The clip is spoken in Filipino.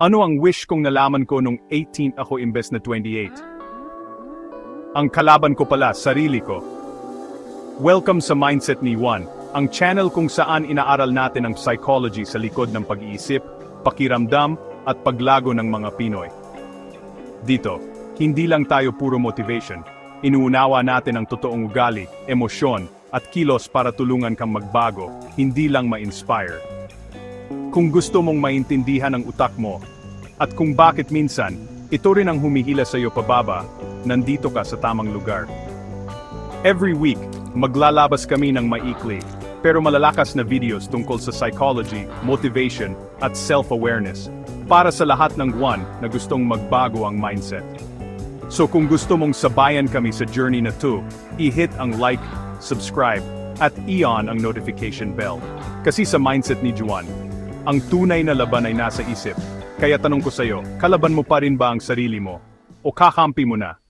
Ano ang wish kong nalaman ko nung 18 ako imbes na 28? Ang kalaban ko pala, sarili ko. Welcome sa Mindset ni Juan, ang channel kung saan inaaral natin ang psychology sa likod ng pag-iisip, pakiramdam, at paglago ng mga Pinoy. Dito, hindi lang tayo puro motivation, inuunawa natin ang totoong ugali, emosyon, at kilos para tulungan kang magbago, hindi lang ma-inspire. Kung gusto mong maintindihan ang utak mo, at kung bakit minsan, ito rin ang humihila sa iyo pababa, nandito ka sa tamang lugar. Every week, maglalabas kami ng maikli, pero malalakas na videos tungkol sa psychology, motivation, at self-awareness, para sa lahat ng Juan na gustong magbago ang mindset. So kung gusto mong sabayan kami sa journey na to, i-hit ang like, subscribe, at i-on ang notification bell. Kasi sa mindset ni Juan, ang tunay na laban ay nasa isip. Kaya tanong ko sa'yo, kalaban mo pa rin ba ang sarili mo? O kakampi mo na?